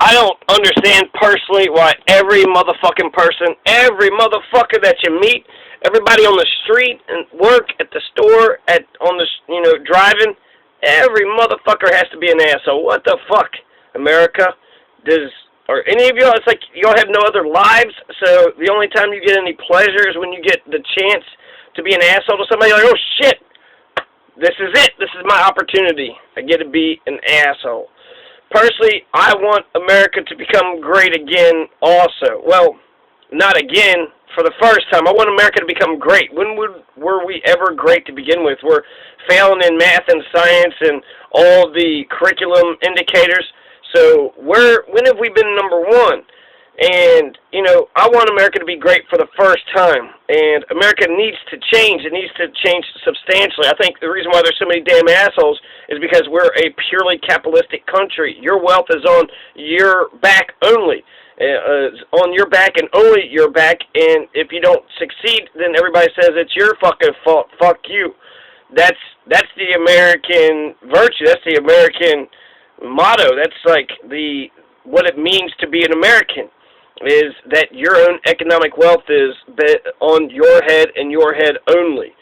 I don't understand personally why every motherfucking person, every motherfucker that you meet, everybody on the street and work at the store, driving, every motherfucker has to be an asshole. What the fuck, America? Or any of y'all, it's like y'all have no other lives, so the only time you get any pleasure is when you get the chance to be an asshole to somebody. Like, oh shit, this is it. This is my opportunity. I get to be an asshole. Personally, I want America to become great again also. Well, not again, for the first time. I want America to become great. When were we ever great to begin with? We're failing in math and science and all the curriculum indicators. So when have we been number one? And, I want America to be great for the first time. And America needs to change. It needs to change substantially. I think the reason why there's so many damn assholes is because we're a purely capitalistic country. Your wealth is on your back only. On your back and only your back. And if you don't succeed, then everybody says it's your fucking fault. Fuck you. That's the American virtue. That's the American motto. That's like what it means to be an American, is that your own economic wealth is on your head and your head only.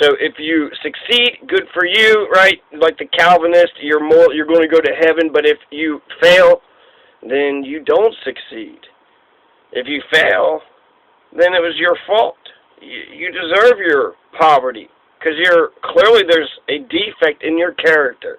So if you succeed, good for you, right? Like the Calvinist, you're going to go to heaven, but if you fail, then you don't succeed. If you fail, then it was your fault. You deserve your poverty, because clearly there's a defect in your character.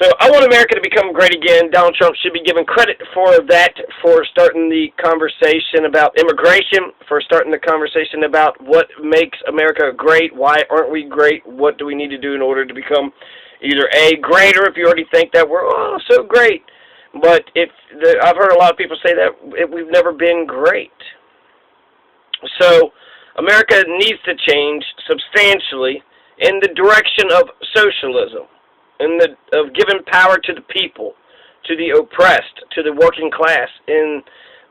So I want America to become great again. Donald Trump should be given credit for that, for starting the conversation about immigration, for starting the conversation about what makes America great, why aren't we great, what do we need to do in order to become either A, greater, if you already think that we're so great. But I've heard a lot of people say that we've never been great. So America needs to change substantially in the direction of socialism, of giving power to the people, to the oppressed, to the working class, in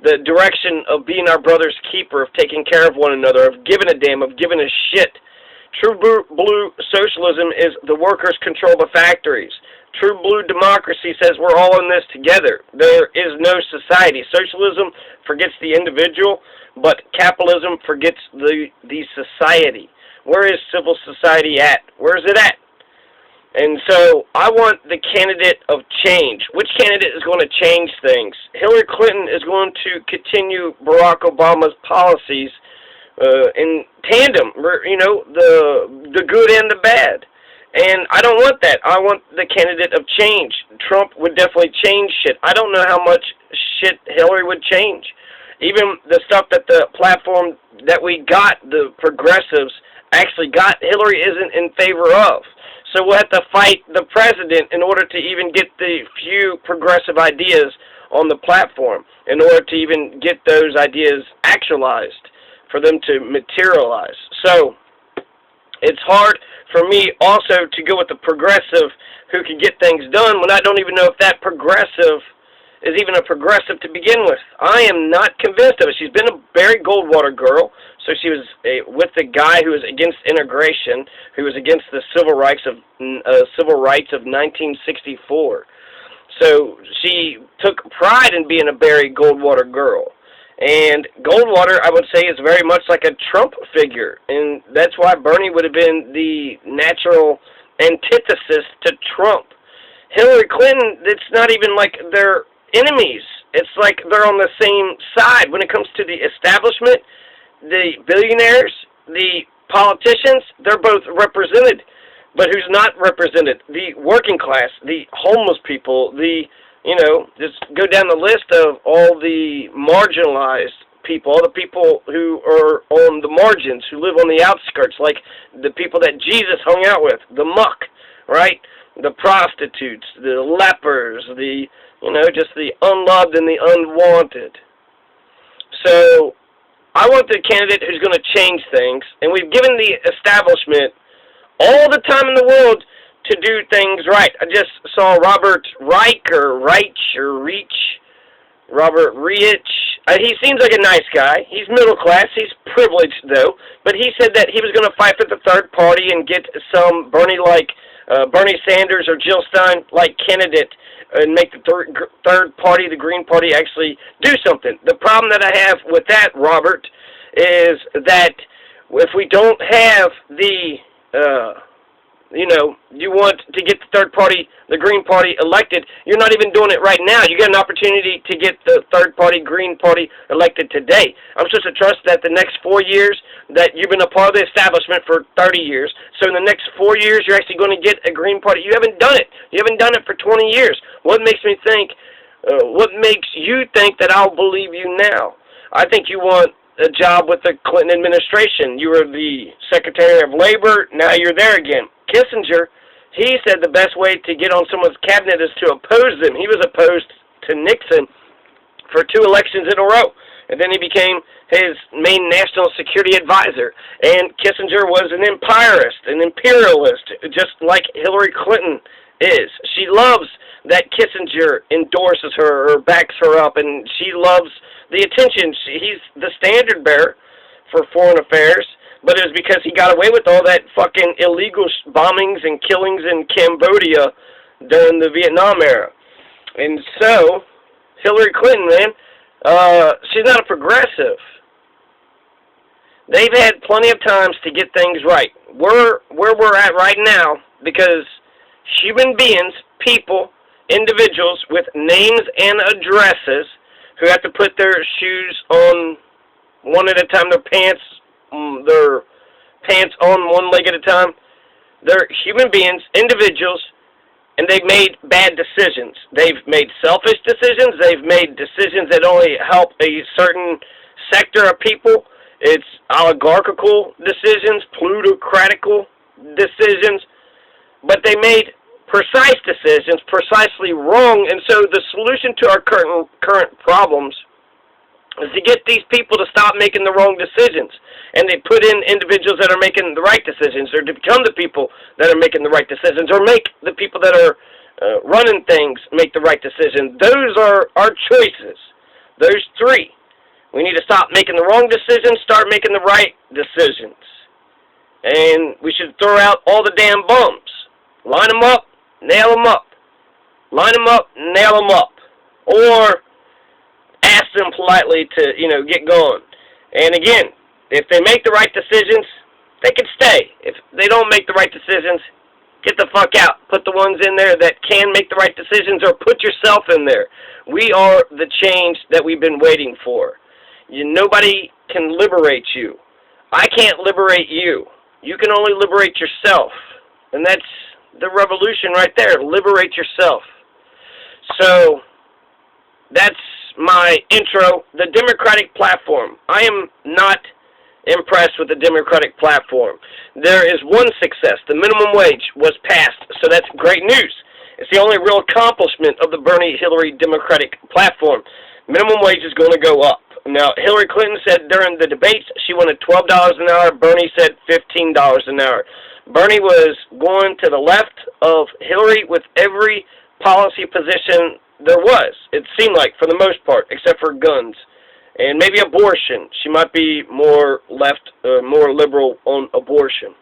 the direction of being our brother's keeper, of taking care of one another, of giving a damn, of giving a shit. True blue socialism is the workers control the factories. True blue democracy says we're all in this together. There is no society. Socialism forgets the individual, but capitalism forgets the society. Where is civil society at? Where is it at? And so I want the candidate of change. Which candidate is going to change things? Hillary Clinton is going to continue Barack Obama's policies in tandem, the good and the bad. And I don't want that. I want the candidate of change. Trump would definitely change shit. I don't know how much shit Hillary would change. Even the stuff that the platform that we got, the progressives actually got, Hillary isn't in favor of. So we'll have to fight the president in order to even get the few progressive ideas on the platform, in order to even get those ideas actualized, for them to materialize. So it's hard for me also to go with the progressive who can get things done when I don't even know if that progressive is even a progressive to begin with. I am not convinced of it. She's been a Barry Goldwater girl, so she was with the guy who was against integration, who was against the civil rights of 1964. So she took pride in being a Barry Goldwater girl. And Goldwater, I would say, is very much like a Trump figure, and that's why Bernie would have been the natural antithesis to Trump. Hillary Clinton, it's not even like they're enemies. It's like they're on the same side. When it comes to the establishment, the billionaires, the politicians, they're both represented. But who's not represented? The working class, the homeless people, just go down the list of all the marginalized people, all the people who are on the margins, who live on the outskirts, like the people that Jesus hung out with, the muck, right? The prostitutes, the lepers, just the unloved and the unwanted. So I want the candidate who's going to change things, and we've given the establishment all the time in the world to do things right. I just saw Robert Reich. He seems like a nice guy. He's middle class. He's privileged, though. But he said that he was going to fight for the third party and get some Bernie Sanders or Jill Stein-like candidate and make the third party, the Green Party, actually do something. The problem that I have with that, Robert, is that if we don't have the you want to get the third party, the Green Party, elected. You're not even doing it right now. You get an opportunity to get the third party, Green Party, elected today. I'm supposed to trust that the next 4 years, that you've been a part of the establishment for 30 years, so in the next 4 years, you're actually going to get a Green Party. You haven't done it. You haven't done it for 20 years. What makes me think, what makes you think that I'll believe you now? I think you want a job with the Clinton administration. You were the Secretary of Labor. Now you're there again. Kissinger, he said the best way to get on someone's cabinet is to oppose them. He was opposed to Nixon for 2 elections in a row, and then he became his main national security advisor. And Kissinger was an empirist, an imperialist, just like Hillary Clinton is. She loves that Kissinger endorses her or backs her up, and she loves the attention. He's the standard bearer for foreign affairs. But it was because he got away with all that fucking illegal bombings and killings in Cambodia during the Vietnam era. And so, Hillary Clinton, man, she's not a progressive. They've had plenty of times to get things right. Where we're at right now, because human beings, people, individuals with names and addresses who have to put their shoes on one at a time, their pants on one leg at a time. They're human beings, individuals, and they've made bad decisions. They've made selfish decisions. They've made decisions that only help a certain sector of people. It's oligarchical decisions, plutocratical decisions, but they made precise decisions, precisely wrong, and so the solution to our current problems is to get these people to stop making the wrong decisions. And they put in individuals that are making the right decisions, or to become the people that are making the right decisions, or make the people that are running things make the right decision. Those are our choices. Those 3. We need to stop making the wrong decisions, start making the right decisions. And we should throw out all the damn bums. Line them up, nail them up. Line them up, nail them up. Or ask them politely to, get going. And again, if they make the right decisions, they can stay. If they don't make the right decisions, get the fuck out. Put the ones in there that can make the right decisions, or put yourself in there. We are the change that we've been waiting for. Nobody can liberate you. I can't liberate you. You can only liberate yourself. And that's the revolution right there. Liberate yourself. So, that's my intro. The Democratic platform. I am not impressed with the Democratic platform. There is one success. The minimum wage was passed, so that's great news. It's the only real accomplishment of the Bernie-Hillary Democratic platform. Minimum wage is going to go up. Now, Hillary Clinton said during the debates she wanted $12 an hour. Bernie said $15 an hour. Bernie was going to the left of Hillary with every policy position there was, it seemed like, for the most part, except for guns. And maybe abortion. She might be more left, more liberal on abortion.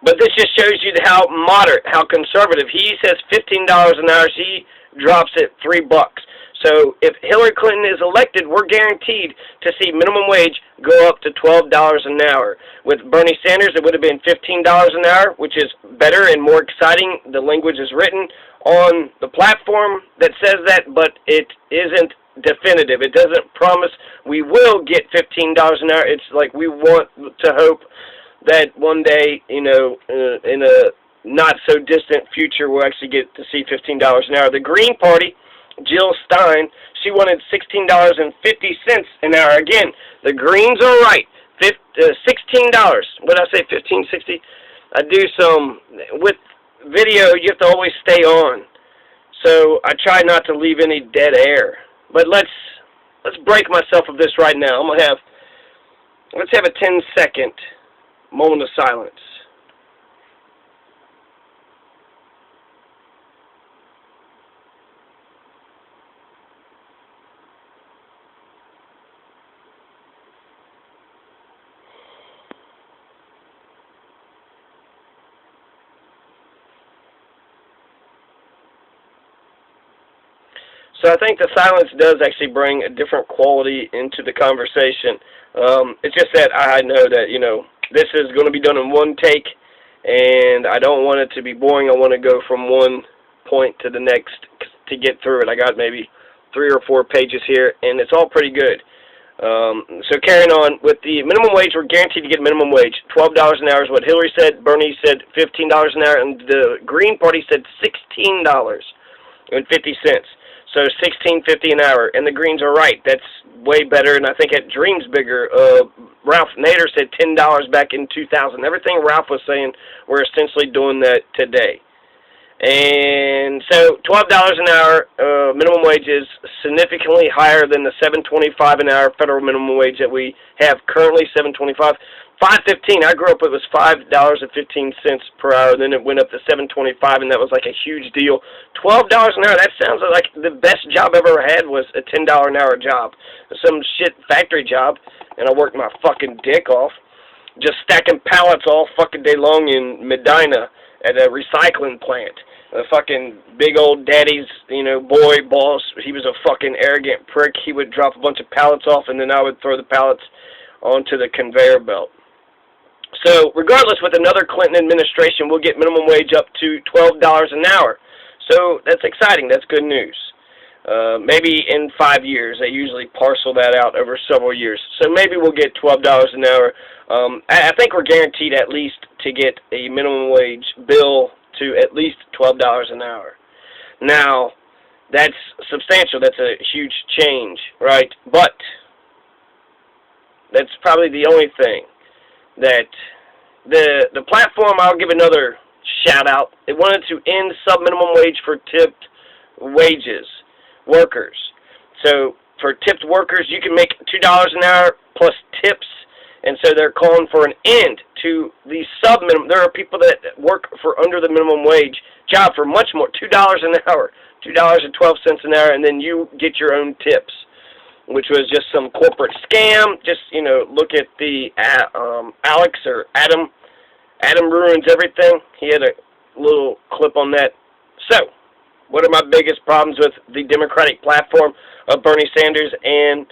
But this just shows you how moderate, how conservative. He says $15 an hour. She drops it $3. So if Hillary Clinton is elected, we're guaranteed to see minimum wage go up to $12 an hour. With Bernie Sanders, it would have been $15 an hour, which is better and more exciting. The language is written on the platform that says that, but it isn't definitive. It doesn't promise we will get $15 an hour. It's like we want to hope that one day, in a not-so-distant future, we'll actually get to see $15 an hour. The Green Party, Jill Stein, she wanted $16.50 an hour. Again, the Greens are right. $16. What did I say, $15.60? I do some, with video, you have to always stay on. So I try not to leave any dead air. But let's break myself of this right now. Let's have a 10-second moment of silence. So I think the silence does actually bring a different quality into the conversation. It's just that I know that, you know, this is going to be done in one take, and I don't want it to be boring. I want to go from one point to the next to get through it. I got maybe 3 or 4 pages here, and it's all pretty good. So carrying on with the minimum wage, we're guaranteed to get minimum wage. $12 an hour is what Hillary said. Bernie said $15 an hour, and the Green Party said $16.50. So $16.50 an hour, and the Greens are right. That's way better, and I think it dreams bigger. Ralph Nader said $10 back in 2000. Everything Ralph was saying, we're essentially doing that today. And so $12 an hour minimum wage is significantly higher than the $7.25 an hour federal minimum wage that we have currently. $7.25, $5.15. I grew up, it was $5.15 per hour. Then it went up to $7.25, and that was like a huge deal. $12 an hour. That sounds like the best job I've ever had was a $10 an hour job, some shit factory job, and I worked my fucking dick off, just stacking pallets all fucking day long in Medina at a recycling plant. The fucking big old daddy's, you know, boy boss, he was a fucking arrogant prick. He would drop a bunch of pallets off, and then I would throw the pallets onto the conveyor belt. So regardless, with another Clinton administration, we'll get minimum wage up to $12 an hour. So that's exciting. That's good news. Maybe in 5 years. They usually parcel that out over several years. So maybe we'll get $12 an hour. I think we're guaranteed at least to get a minimum wage bill to at least $12 an hour. Now, that's substantial. That's a huge change, right? But that's probably the only thing that the platform, I'll give another shout out. It wanted to end sub-minimum wage for tipped wages workers. So for tipped workers, you can make $2 an hour plus tips. And so they're calling for an end to the sub-minimum. There are people that work for under the minimum wage job for much more, $2 an hour, $2.12 an hour, and then you get your own tips, which was just some corporate scam. Just, you know, look at the Alex or Adam. Adam ruins everything. He had a little clip on that. So, what are my biggest problems with the Democratic platform of Bernie Sanders and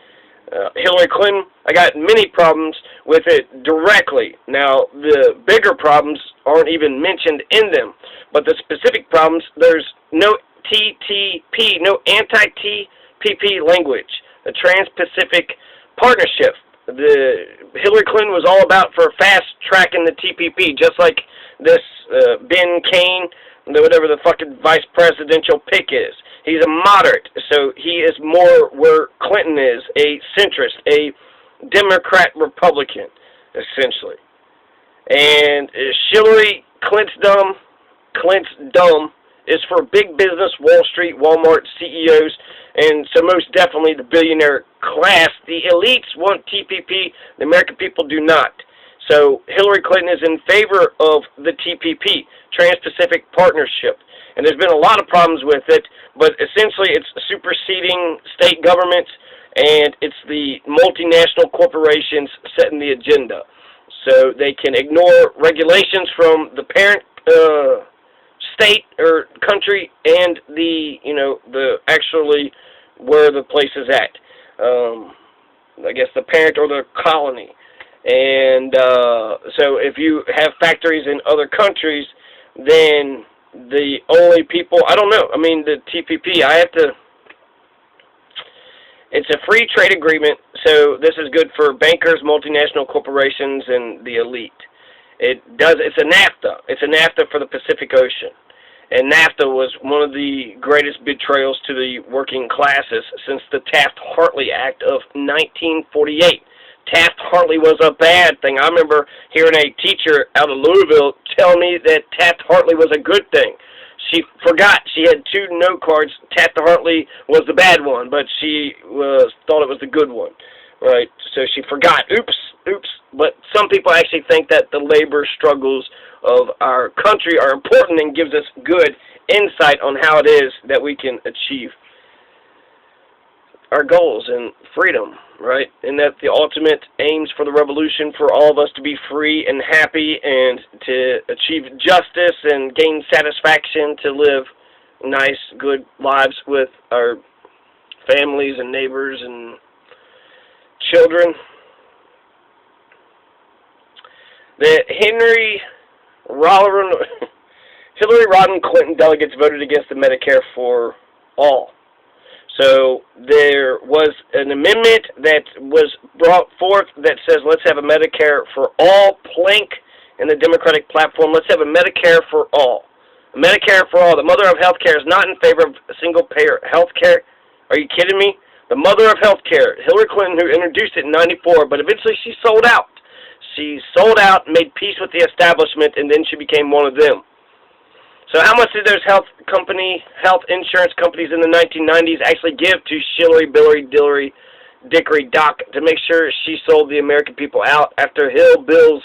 Hillary Clinton? I got many problems with it directly. Now, the bigger problems aren't even mentioned in them, but the specific problems, there's no TTP, no anti-TPP language, the Trans-Pacific Partnership. The Hillary Clinton was all about for fast-tracking the TPP, just like this Ben Kane, whatever the fucking vice presidential pick is. He's a moderate, so he is more where Clinton is, a centrist, a Democrat-Republican, essentially. And Hillary Clinton's dumb is for big business, Wall Street, Walmart, CEOs, and so most definitely the billionaire class. The elites want TPP, the American people do not. So Hillary Clinton is in favor of the TPP, Trans-Pacific Partnership. And there's been a lot of problems with it, but essentially it's superseding state governments, and it's the multinational corporations setting the agenda. So they can ignore regulations from the parent state or country and the, you know, the actually where the place is at. I guess the parent or the colony. And so if you have factories in other countries, then the only people, I don't know, I mean, the TPP, it's a free trade agreement, so this is good for bankers, multinational corporations, and the elite. It's a NAFTA. It's a NAFTA for the Pacific Ocean. And NAFTA was one of the greatest betrayals to the working classes since the Taft-Hartley Act of 1948. Taft-Hartley was a bad thing. I remember hearing a teacher out of Louisville tell me that Taft-Hartley was a good thing. She forgot. She had 2 note cards. Taft-Hartley was the bad one, but she thought it was the good one, right? So she forgot. Oops. But some people actually think that the labor struggles of our country are important and gives us good insight on how it is that we can achieve our goals and freedom, right? And that the ultimate aims for the revolution for all of us to be free and happy and to achieve justice and gain satisfaction, to live nice, good lives with our families and neighbors and children. The Hillary Rodham Clinton delegates voted against the Medicare for All. So there was an amendment that was brought forth that says let's have a Medicare for All plank in the Democratic platform. Let's have a Medicare for All. A Medicare for All. The mother of health care is not in favor of single-payer health care. Are you kidding me? The mother of health care, Hillary Clinton, who introduced it in '94, but eventually she sold out. She sold out, made peace with the establishment, and then she became one of them. So how much did those health insurance companies in the 1990s actually give to Shillery, Billery, Dillery, Dickory, Doc to make sure she sold the American people out after Bill's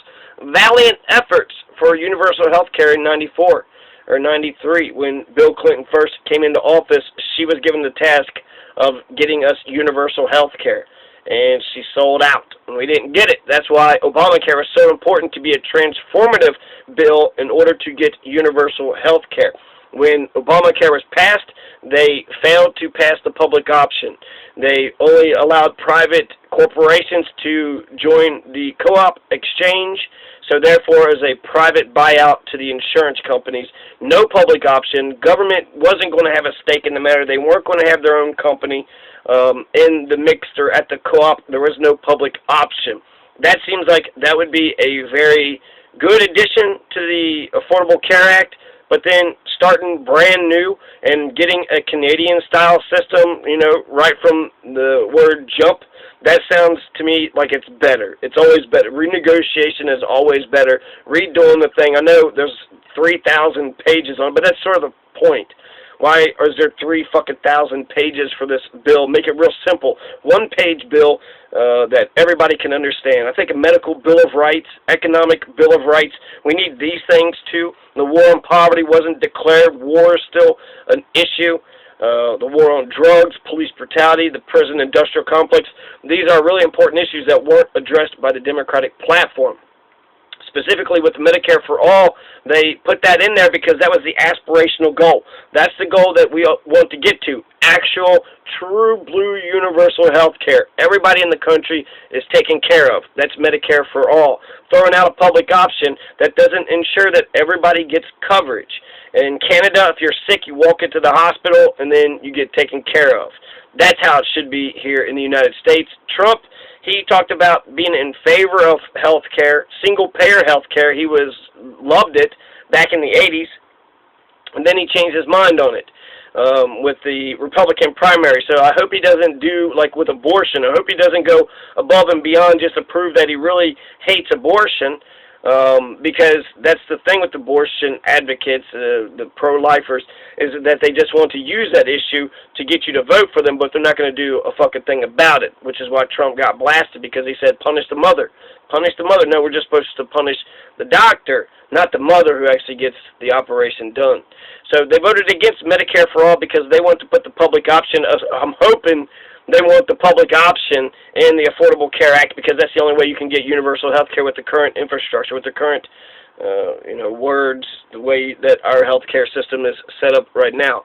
valiant efforts for universal health care in '94 or '93 when Bill Clinton first came into office? She was given the task of getting us universal health care, and she sold out, and we didn't get it. That's why Obamacare is so important to be a transformative bill in order to get universal health care. When Obamacare was passed, they failed to pass the public option. They only allowed private corporations to join the co-op exchange, so therefore as a private buyout to the insurance companies. No public option. Government wasn't going to have a stake in the matter. They weren't going to have their own company in the mixer at the co-op. There was no public option. That seems like that would be a very good addition to the Affordable Care Act, but then starting brand new and getting a Canadian-style system, right from the word jump, that sounds to me like it's better. It's always better. Renegotiation is always better. Redoing the thing. I know there's 3,000 pages on it, but that's sort of the point. Why is there 3,000 pages for this bill? Make it real simple. One-page bill that everybody can understand. I think a medical bill of rights, economic bill of rights, we need these things too. The war on poverty wasn't declared. War is still an issue. The war on drugs, police brutality, the prison industrial complex. These are really important issues that weren't addressed by the Democratic platform. Specifically with the Medicare for All, they put that in there because that was the aspirational goal. That's the goal that we want to get to. Actual, true blue universal health care. Everybody in the country is taken care of. That's Medicare for All. Throwing out a public option that doesn't ensure that everybody gets coverage. In Canada, if you're sick, you walk into the hospital and then you get taken care of. That's how it should be here in the United States. Trump, he talked about being in favor of health care, single-payer health care. He loved it back in the 80s, and then he changed his mind on it with the Republican primary. So I hope he doesn't do like with abortion. I hope he doesn't go above and beyond just to prove that he really hates abortion. Because that's the thing with abortion advocates, the pro-lifers, is that they just want to use that issue to get you to vote for them, but they're not going to do a fucking thing about it, which is why Trump got blasted, because he said, punish the mother. Punish the mother. No, we're just supposed to punish the doctor, not the mother who actually gets the operation done. So they voted against Medicare for All because they want to put the public option. I'm hoping they want the public option in the Affordable Care Act because that's the only way you can get universal health care with the current infrastructure, with the current, words, the way that our health care system is set up right now.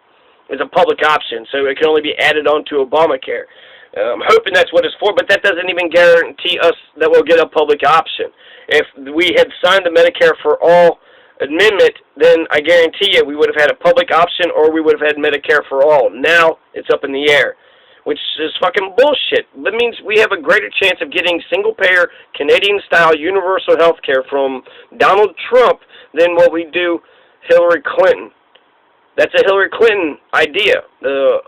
It's a public option, so it can only be added on to Obamacare. I'm hoping that's what it's for, but that doesn't even guarantee us that we'll get a public option. If we had signed the Medicare for All amendment, then I guarantee you we would have had a public option or we would have had Medicare for All. Now it's up in the air, which is fucking bullshit. That means we have a greater chance of getting single-payer, Canadian-style universal health care from Donald Trump than what we do Hillary Clinton. That's a Hillary Clinton idea, to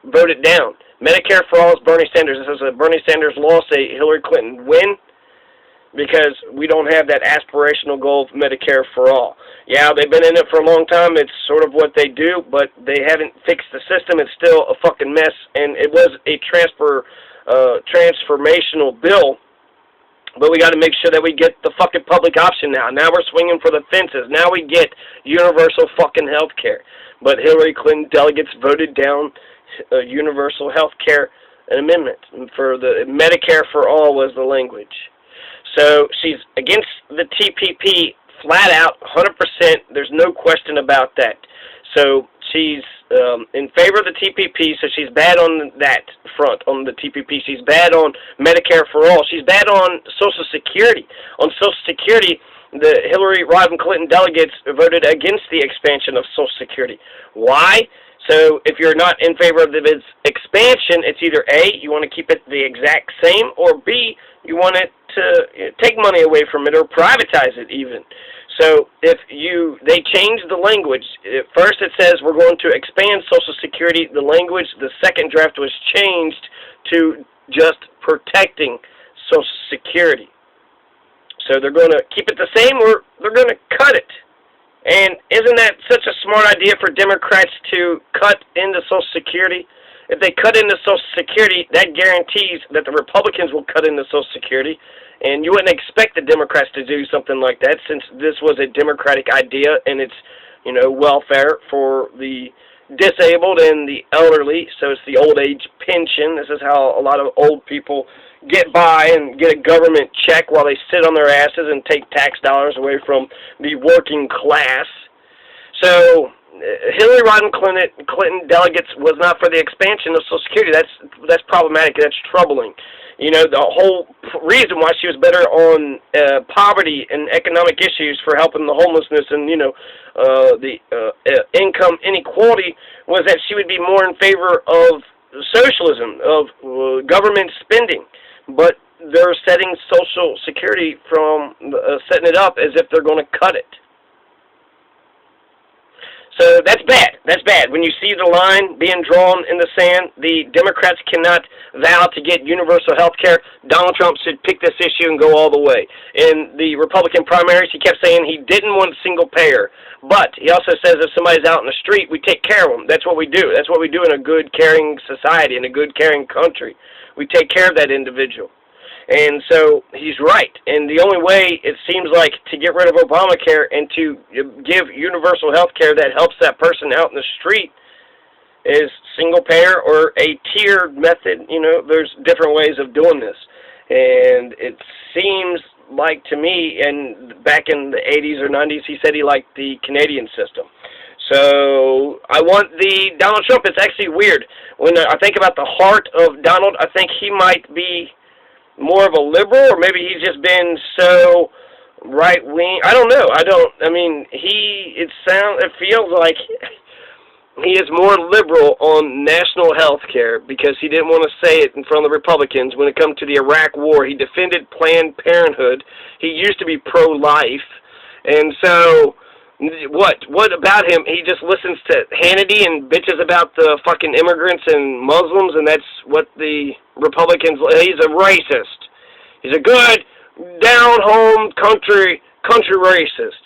vote it down. Medicare for All is Bernie Sanders. This is a Bernie Sanders loss, a Hillary Clinton win, because we don't have that aspirational goal of Medicare for All. Yeah, they've been in it for a long time. It's sort of what they do, but they haven't fixed the system. It's still a fucking mess, and it was a transformational bill, but we got to make sure that we get the fucking public option now. Now we're swinging for the fences. Now we get universal fucking health care. But Hillary Clinton delegates voted down universal health care amendment. For the Medicare for All was the language. So she's against the TPP flat out, 100%. There's no question about that. So she's in favor of the TPP, so she's bad on that front, on the TPP. She's bad on Medicare for All. She's bad on Social Security. On Social Security, the Hillary Rodham Clinton delegates voted against the expansion of Social Security. Why? So if you're not in favor of its expansion, it's either A, you want to keep it the exact same, or B, you want it to take money away from it or privatize it even. So if they change the language, first it says we're going to expand Social Security. The language, the second draft was changed to just protecting Social Security. So they're going to keep it the same, or they're going to cut it. And isn't that such a smart idea for Democrats to cut into Social Security? If they cut into Social Security, that guarantees that the Republicans will cut into Social Security. And you wouldn't expect the Democrats to do something like that, since this was a Democratic idea and it's, welfare for the disabled and the elderly. So it's the old age pension. This is how a lot of old people get by and get a government check while they sit on their asses and take tax dollars away from the working class. So Hillary Rodham Clinton delegates was not for the expansion of Social Security. That's problematic. That's troubling. The whole reason why she was better on poverty and economic issues for helping the homelessness and the income inequality was that she would be more in favor of socialism, of government spending. But they're setting Social Security from setting it up as if they're going to cut it. So that's bad. That's bad. When you see the line being drawn in the sand, the Democrats cannot vow to get universal health care. Donald Trump should pick this issue and go all the way. In the Republican primaries, he kept saying he didn't want single payer. But he also says if somebody's out in the street, we take care of them. That's what we do. That's what we do in a good, caring society, in a good, caring country. We take care of that individual. And so he's right. And the only way, it seems like, to get rid of Obamacare and to give universal health care that helps that person out in the street is single payer or a tiered method. There's different ways of doing this. And it seems like to me, and back in the 80s or 90s, he said he liked the Canadian system. So I want the Donald Trump. It's actually weird. When I think about the heart of Donald, I think he might be more of a liberal, or maybe he's just been so right-wing. I don't know. It feels like he is more liberal on national health care because he didn't want to say it in front of the Republicans. When it comes to the Iraq War, he defended Planned Parenthood. He used to be pro-life. And so what about him? He just listens to Hannity and bitches about the fucking immigrants and Muslims, and that's what the Republicans. He's a racist. He's a good, down-home country racist.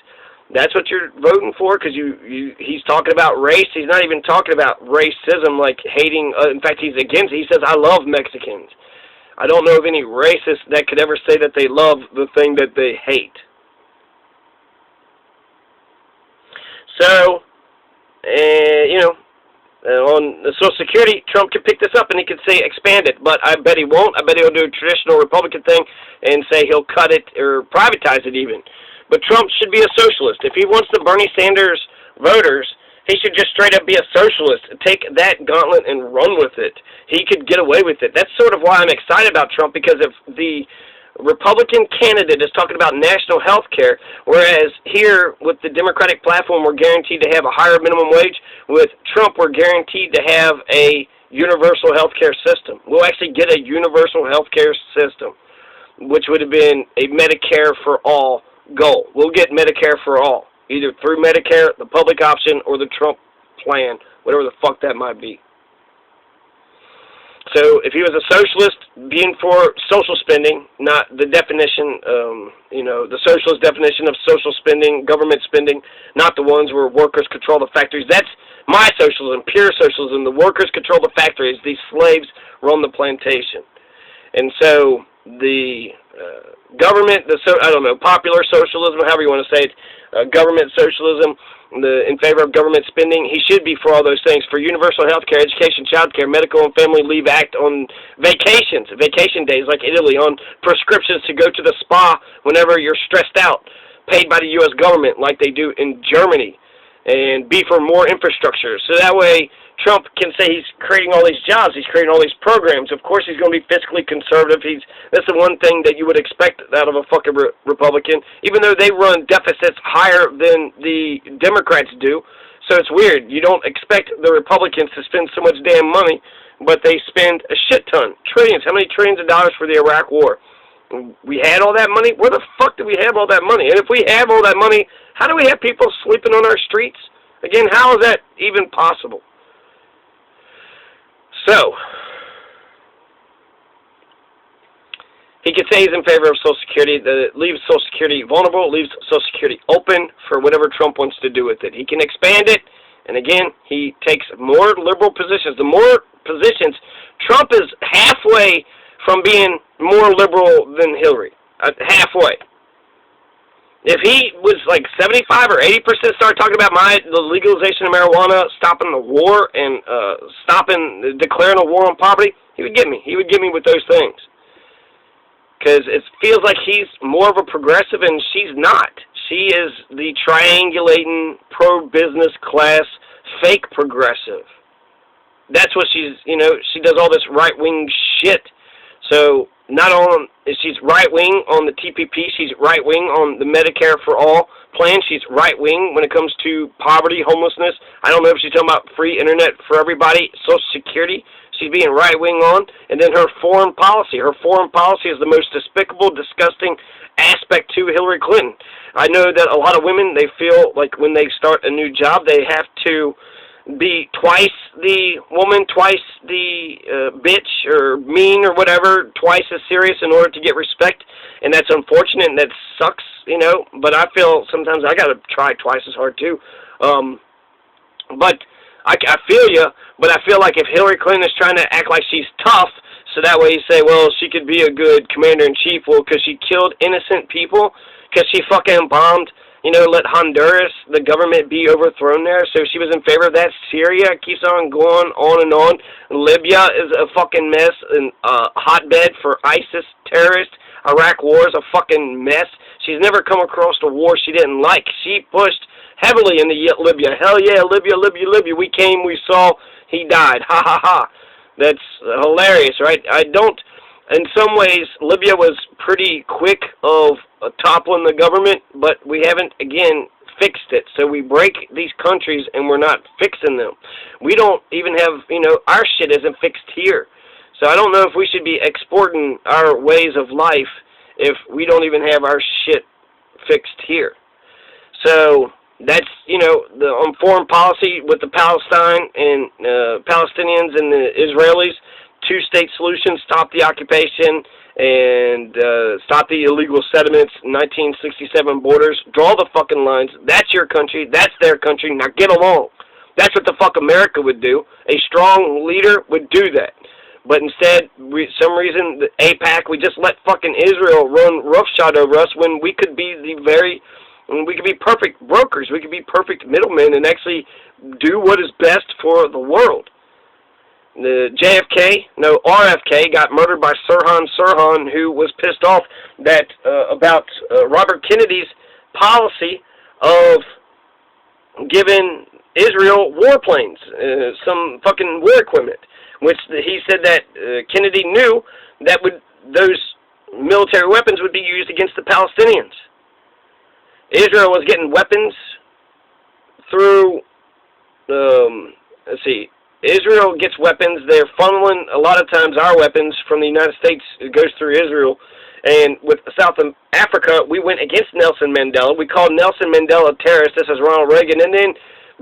That's what you're voting for, because he's talking about race. He's not even talking about racism, like hating. In fact, he's against it. He says, I love Mexicans. I don't know of any racist that could ever say that they love the thing that they hate. So, on the Social Security, Trump could pick this up and he could say expand it, but I bet he won't. I bet he'll do a traditional Republican thing and say he'll cut it or privatize it even. But Trump should be a socialist. If he wants the Bernie Sanders voters, he should just straight up be a socialist. Take that gauntlet and run with it. He could get away with it. That's sort of why I'm excited about Trump, because if the Republican candidate is talking about national health care, whereas here with the Democratic platform we're guaranteed to have a higher minimum wage. With Trump we're guaranteed to have a universal health care system. We'll actually get a universal health care system, which would have been a Medicare for All goal. We'll get Medicare for All, either through Medicare, the public option, or the Trump plan, whatever the fuck that might be. So if he was a socialist, being for social spending, not the definition, the socialist definition of social spending, government spending, not the ones where workers control the factories. That's my socialism, pure socialism. The workers control the factories. These slaves run the plantation. And so the government, popular socialism, however you want to say it, government socialism, in favor of government spending, he should be for all those things, for universal health care, education, child care, medical and family leave act, on vacations, vacation days like Italy, on prescriptions to go to the spa whenever you're stressed out, paid by the U.S. government like they do in Germany. and be for more infrastructure. So that way Trump can say he's creating all these jobs, he's creating all these programs. Of course he's going to be fiscally conservative. That's the one thing that you would expect out of a fucking Republican, even though they run deficits higher than the Democrats do. So it's weird. You don't expect the Republicans to spend so much damn money, but they spend a shit ton. Trillions. How many trillions of dollars for the Iraq War? We had all that money? Where the fuck do we have all that money? And if we have all that money, how do we have people sleeping on our streets? Again, how is that even possible? So, he could say he's in favor of Social Security, that it leaves Social Security vulnerable, leaves Social Security open for whatever Trump wants to do with it. He can expand it, and again, he takes more liberal positions. The more positions, Trump is halfway from being more liberal than Hillary. Halfway. If he was like 75 or 80% start talking about the legalization of marijuana, stopping the war, and declaring a war on poverty, he would get me. He would get me with those things. Because it feels like he's more of a progressive, and she's not. She is the triangulating, pro-business class, fake progressive. That's what she's, she does all this right-wing shit. So, not only is she's right-wing on the TPP, she's right-wing on the Medicare For All plan. She's right-wing when it comes to poverty, homelessness. I don't know if she's talking about free internet for everybody, Social Security. She's being right-wing on. And then her foreign policy. Her foreign policy is the most despicable, disgusting aspect to Hillary Clinton. I know that a lot of women, they feel like when they start a new job, they have to be twice the woman, twice the bitch or mean or whatever, twice as serious in order to get respect, and that's unfortunate and that sucks, but I feel sometimes I gotta try twice as hard too. But I feel you, but I feel like if Hillary Clinton is trying to act like she's tough, so that way you say, well, she could be a good commander-in-chief, well, because she killed innocent people, because she fucking bombed, let Honduras, the government, be overthrown there. So she was in favor of that. Syria keeps on going on and on. Libya is a fucking mess and a hotbed for ISIS terrorists. Iraq war is a fucking mess. She's never come across a war she didn't like. She pushed heavily into Libya. Hell yeah, Libya, Libya, Libya. We came, we saw, he died. Ha ha ha. That's hilarious, right? In some ways, Libya was pretty quick of toppling the government, but we haven't, again, fixed it. So we break these countries and we're not fixing them. We don't even have, our shit isn't fixed here. So I don't know if we should be exporting our ways of life if we don't even have our shit fixed here. So that's, the foreign policy with the Palestine and Palestinians and the Israelis. Two-state solution, stop the occupation, and stop the illegal settlements, 1967 borders. Draw the fucking lines. That's your country. That's their country. Now get along. That's what the fuck America would do. A strong leader would do that. But instead, some reason, the AIPAC, we just let fucking Israel run roughshod over us when we could be we could be perfect brokers. We could be perfect middlemen and actually do what is best for the world. The RFK got murdered by Sirhan, who was pissed off that about Robert Kennedy's policy of giving Israel warplanes, some fucking war equipment, which he said that Kennedy knew that those military weapons would be used against the Palestinians. Israel was getting weapons through, Israel gets weapons. They're funneling a lot of times our weapons from the United States. It goes through Israel. And with South Africa, we went against Nelson Mandela. We called Nelson Mandela a terrorist. This is Ronald Reagan. And then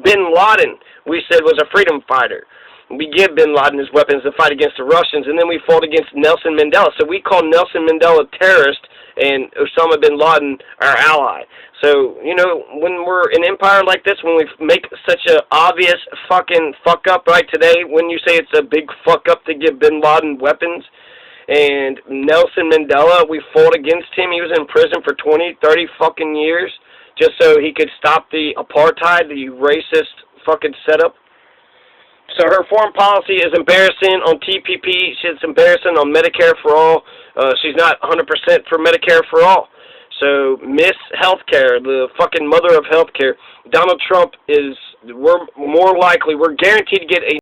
Bin Laden, we said, was a freedom fighter. We give Bin Laden his weapons to fight against the Russians. And then we fought against Nelson Mandela. So we called Nelson Mandela a terrorist and Osama bin Laden our ally. So, when we're an empire like this, when we make such an obvious fucking fuck up right today, when you say it's a big fuck up to give bin Laden weapons, and Nelson Mandela, we fought against him. He was in prison for 20, 30 fucking years just so he could stop the apartheid, the racist fucking setup. So her foreign policy is embarrassing on TPP. She's embarrassing on Medicare for All. She's not 100% for Medicare for All. So, Miss Healthcare, the fucking mother of healthcare, Donald Trump we're guaranteed to get a